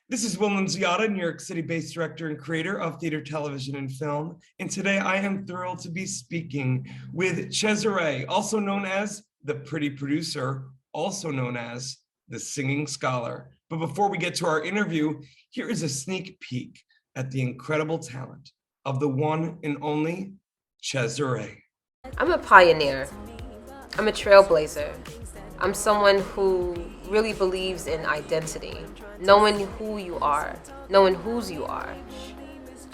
This is Will Nunziata, New York City-based director and creator of theater, television, and film. And today I am thrilled to be speaking with ChesZerae, also known as the Pretty Producer, also known as the Singing Scholar. But before we get to our interview, here is a sneak peek at the incredible talent of the one and only ChesZerae. I'm a pioneer. I'm a trailblazer. I'm someone who really believes in identity, knowing who you are, knowing whose you are.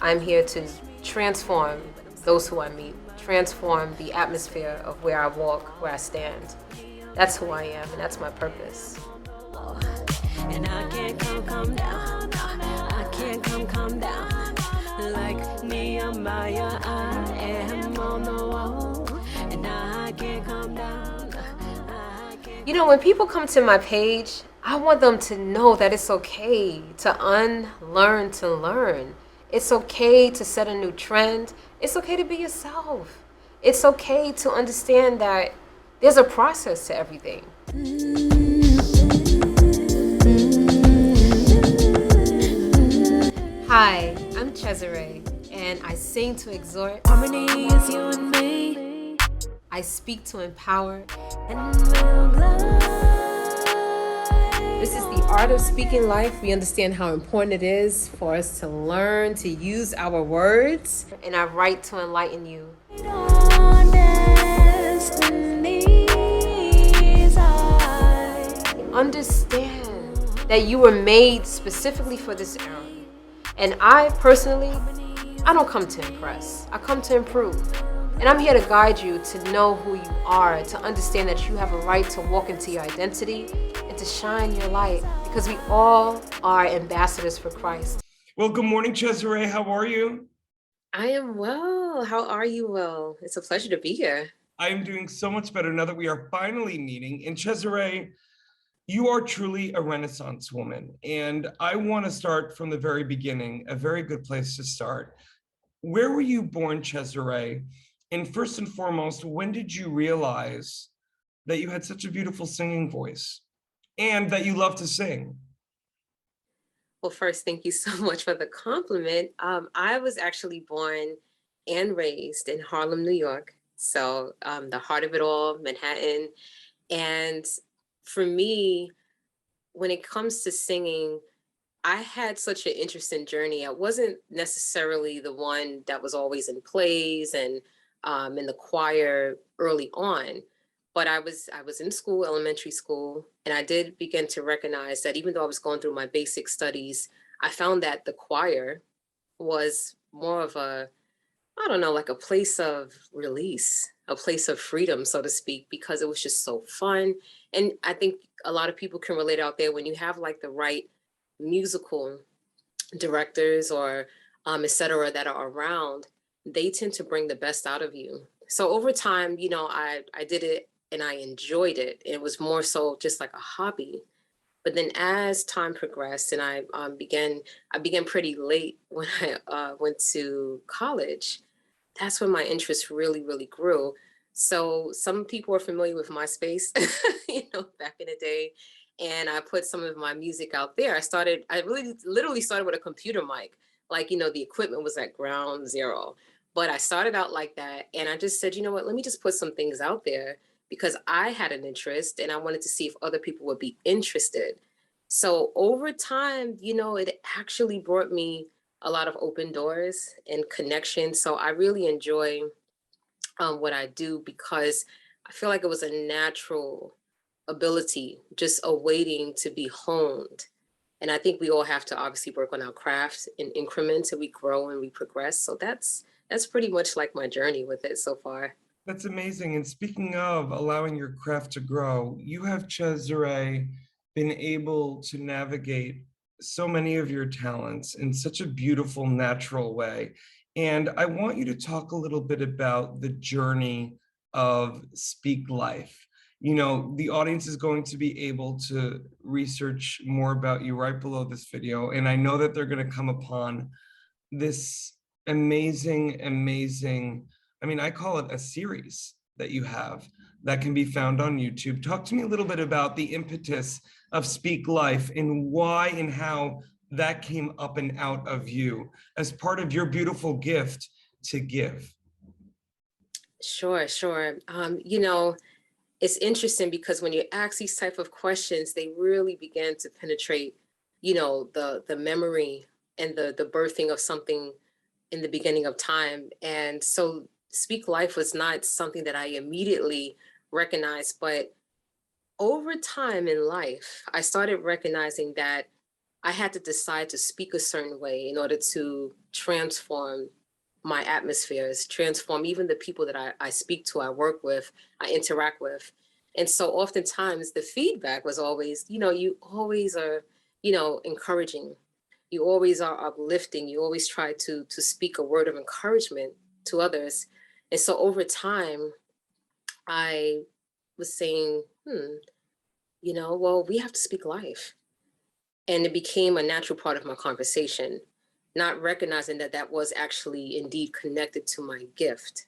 I'm here to transform those who I meet, transform the atmosphere of where I walk, where I stand. That's who I am, and that's my purpose. And I can't come down. I can't come down. Like Nehemiah, I am on the wall, and I can't come down. You know, when people come to my page, I want them to know that it's okay to unlearn to learn. It's okay to set a new trend. It's okay to be yourself. It's okay to understand that there's a process to everything. Hi, I'm ChesZerae, and I sing to exhort. Harmony is you and me, I speak to empower. and we'll glide. This is the art of speaking life. We understand how important it is for us to learn to use our words, and I write to enlighten you. Our destinies are. Understand that you were made specifically for this era. And I personally, I don't come to impress. I come to improve. And I'm here to guide you to know who you are, to understand that you have a right to walk into your identity and to shine your light, because we all are ambassadors for Christ. Well, good morning, ChesZerae. How are you? I am well. How are you, Will? It's a pleasure to be here. I am doing so much better now that we are finally meeting. And ChesZerae, you are truly a Renaissance woman. And I want to start from the very beginning, a very good place to start. Where were you born, ChesZerae? And first and foremost, when did you realize that you had such a beautiful singing voice and that you love to sing? Well, first, thank you so much for the compliment. I was actually born and raised in Harlem, New York. So the heart of it all, Manhattan. And for me, when it comes to singing, I had such an interesting journey. I wasn't necessarily the one that was always in plays and in the choir early on, but I was in school, elementary school, and I did begin to recognize that even though I was going through my basic studies, I found that the choir was more of a, I don't know, like a place of release, a place of freedom, so to speak, because it was just so fun. And I think a lot of people can relate out there when you have like the right musical directors or et cetera that are around, they tend to bring the best out of you. So over time, you know, I did it and I enjoyed it. It was more so just like a hobby. But then as time progressed and I began pretty late when I went to college, that's when my interest really, really grew. So some people are familiar with MySpace, you know, back in the day. And I put some of my music out there. I really literally started with a computer mic. Like, you know, the equipment was at ground zero. But I started out like that. And I just said, you know what, let me just put some things out there because I had an interest and I wanted to see if other people would be interested. So over time, you know, it actually brought me a lot of open doors and connections. So I really enjoy what I do because I feel like it was a natural ability just awaiting to be honed. And I think we all have to obviously work on our craft in increments and we grow and we progress. So that's pretty much like my journey with it so far. That's amazing. And speaking of allowing your craft to grow, you have, ChesZerae, been able to navigate so many of your talents in such a beautiful, natural way. And I want you to talk a little bit about the journey of Speak Life. You know, the audience is going to be able to research more about you right below this video. And I know that they're going to come upon this amazing, amazing, I mean, I call it a series that you have that can be found on YouTube. Talk to me a little bit about the impetus of Speak Life and why and how that came up and out of you as part of your beautiful gift to give? Sure, sure. It's interesting because when you ask these type of questions, they really begin to penetrate, the memory and the birthing of something in the beginning of time. And so Speak Life was not something that I immediately recognized, but over time in life, I started recognizing that I had to decide to speak a certain way in order to transform my atmospheres, transform even the people that I speak to, I work with, I interact with. And so oftentimes the feedback was always, you always are, encouraging. You always are uplifting. You always try to speak a word of encouragement to others. And so over time, I was saying, well, we have to speak life. And it became a natural part of my conversation, not recognizing that that was actually indeed connected to my gift.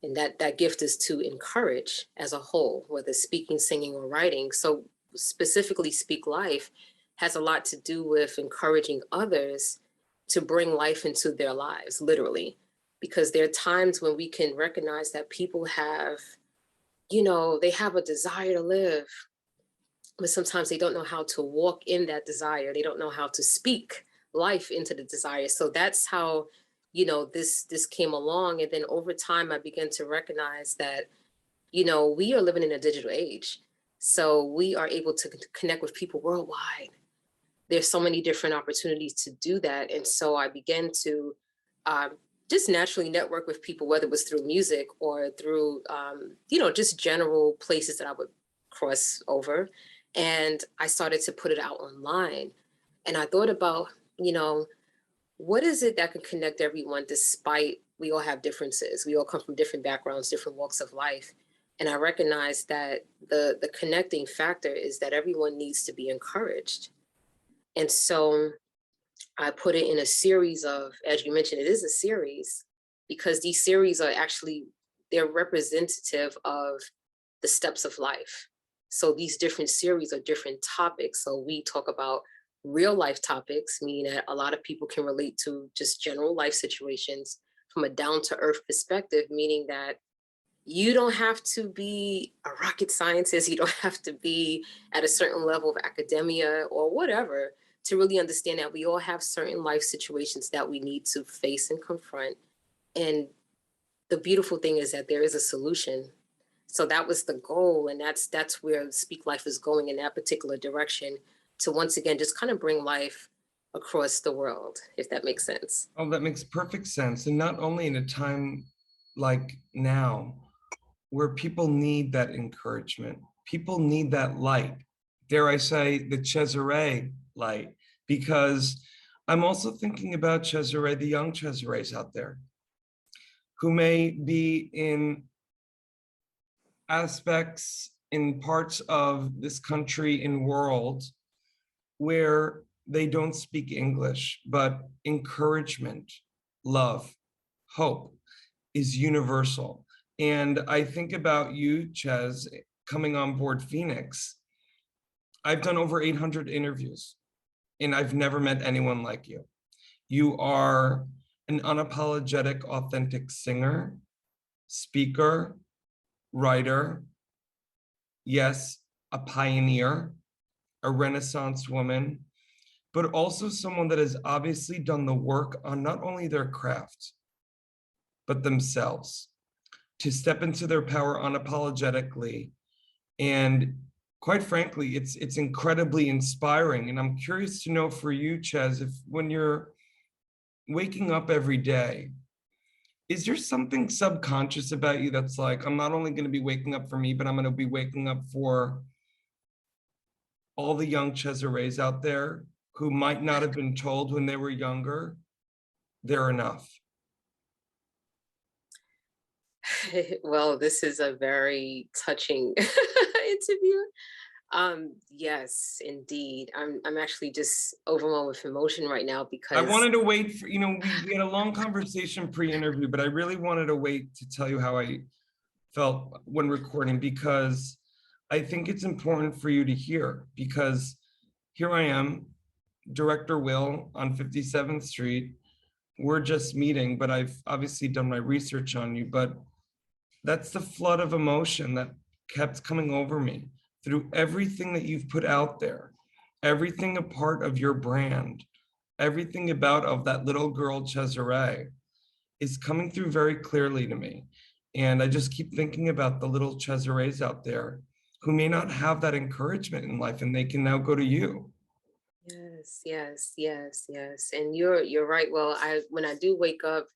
And that gift is to encourage as a whole, whether speaking, singing, or writing. So specifically Speak Life has a lot to do with encouraging others to bring life into their lives, literally. Because there are times when we can recognize that people have, they have a desire to live, but sometimes they don't know how to walk in that desire. They don't know how to speak life into the desire. So that's how, this came along. And then over time, I began to recognize that, we are living in a digital age. So we are able to connect with people worldwide. There's so many different opportunities to do that. And so I began to just naturally network with people, whether it was through music or through, just general places that I would cross over. And I started to put it out online. And I thought about, what is it that can connect everyone despite we all have differences? We all come from different backgrounds, different walks of life. And I recognize that the connecting factor is that everyone needs to be encouraged. And so I put it in a series of, as you mentioned, it is a series because these series are actually, they're representative of the steps of life. So these different series are different topics. So we talk about real life topics, meaning that a lot of people can relate to just general life situations from a down to earth perspective, meaning that you don't have to be a rocket scientist. You don't have to be at a certain level of academia or whatever to really understand that we all have certain life situations that we need to face and confront. And the beautiful thing is that there is a solution. So that was the goal. And that's where Speak Life is going in that particular direction, to once again, just kind of bring life across the world, if that makes sense. Oh, that makes perfect sense. And not only in a time like now, where people need that encouragement, people need that light, dare I say, the ChesZerae light, because I'm also thinking about ChesZerae, the young ChesZeraes out there, who may be in aspects, in parts of this country and world where they don't speak English, but encouragement, love, hope is universal. And I think about you, Ches, coming on board FENIX. I've done over 800 interviews and I've never met anyone like you. You are an unapologetic, authentic singer, speaker, writer, yes, a pioneer, a Renaissance woman, but also someone that has obviously done the work on not only their craft, but themselves, to step into their power unapologetically. And quite frankly, it's incredibly inspiring. And I'm curious to know for you, Ches, if when you're waking up every day, is there something subconscious about you that's like, I'm not only going to be waking up for me, but I'm going to be waking up for all the young ChesZeraes out there who might not have been told when they were younger, they're enough? Well, this is a very touching interview. Yes, indeed. I'm actually just overwhelmed with emotion right now I because wanted to wait for, we had a long conversation pre-interview, but I really wanted to wait to tell you how I felt when recording, because I think it's important for you to hear, because here I am, Director Will on 57th Street. We're just meeting, but I've obviously done my research on you, but that's the flood of emotion that kept coming over me through everything that you've put out there, everything a part of your brand, everything about of that little girl ChesZerae is coming through very clearly to me. And I just keep thinking about the little ChesZeraes out there who may not have that encouragement in life, and they can now go to you. Yes, yes, yes, yes. And you're right. Well, when I do wake up,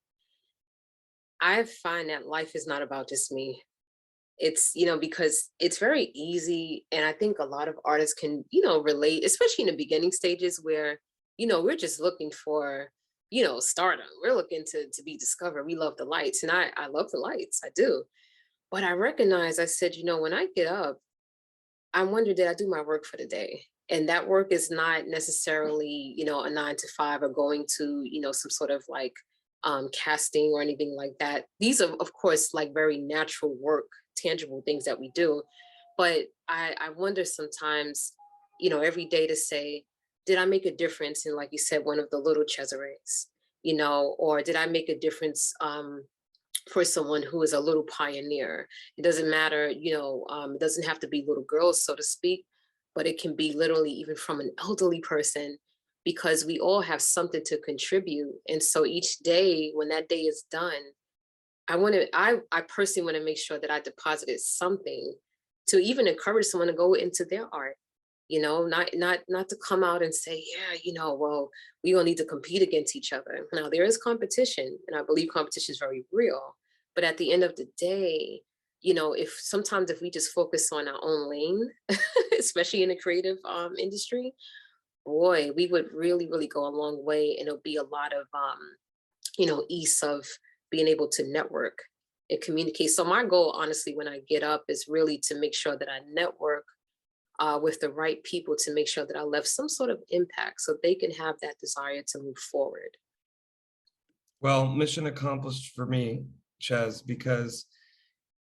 I find that life is not about just me. It's, because it's very easy. And I think a lot of artists can, relate, especially in the beginning stages where, we're just looking for, stardom. We're looking to be discovered. We love the lights. And I love the lights. I do. But I recognize, I said, when I get up, I wonder, did I do my work for the day? And that work is not necessarily, a 9 to 5 or going to, some sort of like casting or anything like that. These are, of course, like very natural work, tangible things that we do. But I wonder sometimes, every day to say, did I make a difference in, like you said, one of the little ChesZeraes, or did I make a difference for someone who is a little pioneer? It doesn't matter, it doesn't have to be little girls, so to speak, but it can be literally even from an elderly person, because we all have something to contribute. And so each day, when that day is done, I personally want to make sure that I deposited something to even encourage someone to go into their art. Not to come out and say, yeah, well, we all need to compete against each other. Now there is competition, and I believe competition is very real. But at the end of the day, if we just focus on our own lane, especially in the creative industry, boy, we would really, really go a long way. And it'll be a lot of, ease of being able to network and communicate. So my goal, honestly, when I get up is really to make sure that I network with the right people, to make sure that I left some sort of impact so they can have that desire to move forward. Well, mission accomplished for me, Ches, because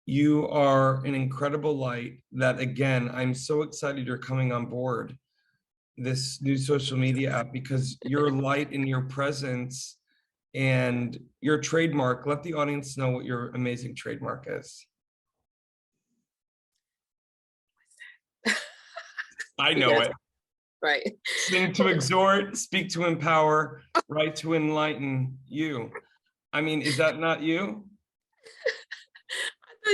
you are an incredible light that, again, I'm so excited you're coming on board this new social media app, because your light and your presence and your trademark, let the audience know what your amazing trademark is. I know Yes. it. Right. Sing to exhort, speak to empower, write to enlighten you. I mean, is that not you?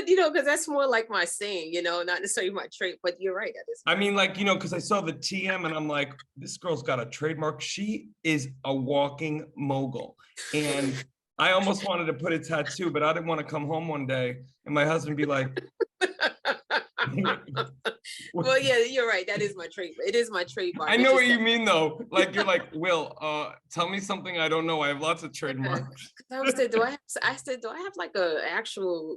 Because that's more like my saying, not necessarily my trait, but you're right. That is. I mean, like, because I saw the TM and I'm like, this girl's got a trademark. She is a walking mogul. And I almost wanted to put a tattoo, but I didn't want to come home one day and my husband be like, well, yeah, you're right. That is my trait. It is my trademark. I know what you mean, though. Like, you're like, Will, tell me something I don't know. I have lots of trademarks. I said, do I have like a actual,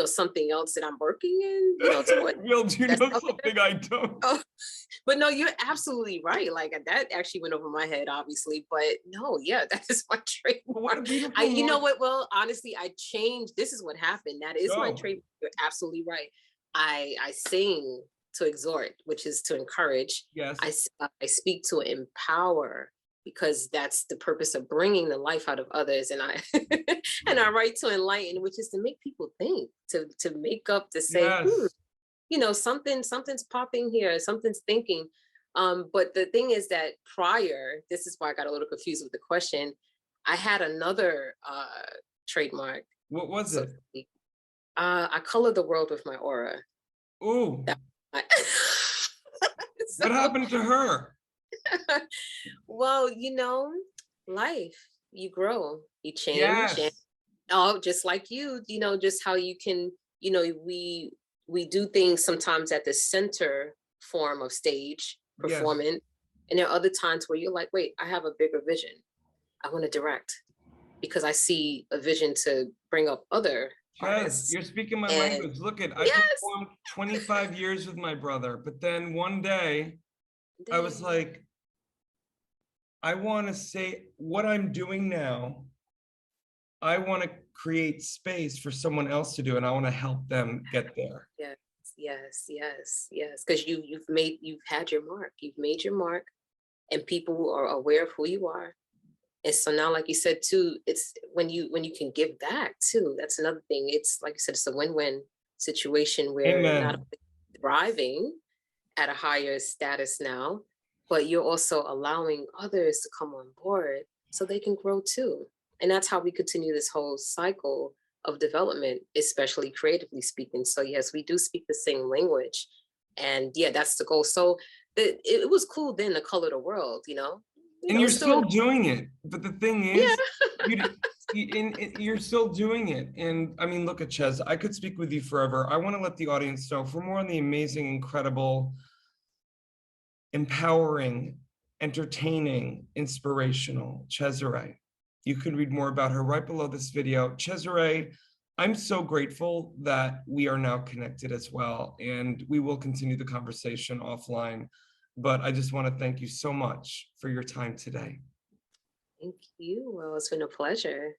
something else that I'm working in, toward? Will, do you know something I don't? Oh, but no, you're absolutely right. Like that actually went over my head, obviously. But no, yeah, that is my trademark. You know what? Well, honestly, I changed. This is what happened. That is my trademark. You're absolutely right. I sing to exhort, which is to encourage. Yes. I speak to empower, because that's the purpose of bringing the life out of others. And I and I write to enlighten, which is to make people think, to make up, to say, yes. Something's popping here, something's thinking. But the thing is that prior, this is why I got a little confused with the question. I had another trademark. What was it? I color the world with my aura. Ooh. What happened to her? Well, life, you grow, you change. Yes. And, just like you, just how you can, we do things sometimes at the center form of stage performance. Yes. And there are other times where you're like, wait, I have a bigger vision. I want to direct, because I see a vision to bring up other artists. You're speaking my language. Look at, I performed 25 years with my brother, but then one day I was like, I want to say what I'm doing now. I want to create space for someone else to do, and I want to help them get there. Yes. Because you've had your mark. You've made your mark. and people are aware of who you are. And so now, like you said too, it's when you can give back too. That's another thing. It's like you said, it's a win-win situation where not Amen. only thriving at a higher status now, but you're also allowing others to come on board so they can grow too. And that's how we continue this whole cycle of development, especially creatively speaking. So yes, we do speak the same language. And yeah, that's the goal. So it was cool then to color the world, And you're it's still, still doing it. But the thing yeah. is, you're still doing it. And I mean, look at Ches. I could speak with you forever. I want to let the audience know for more on the amazing, incredible, empowering, entertaining, inspirational ChesZerae. You can read more about her right below this video. ChesZerae, I'm so grateful that we are now connected as well, and we will continue the conversation offline. But I just want to thank you so much for your time today. Thank you. Well, it's been a pleasure.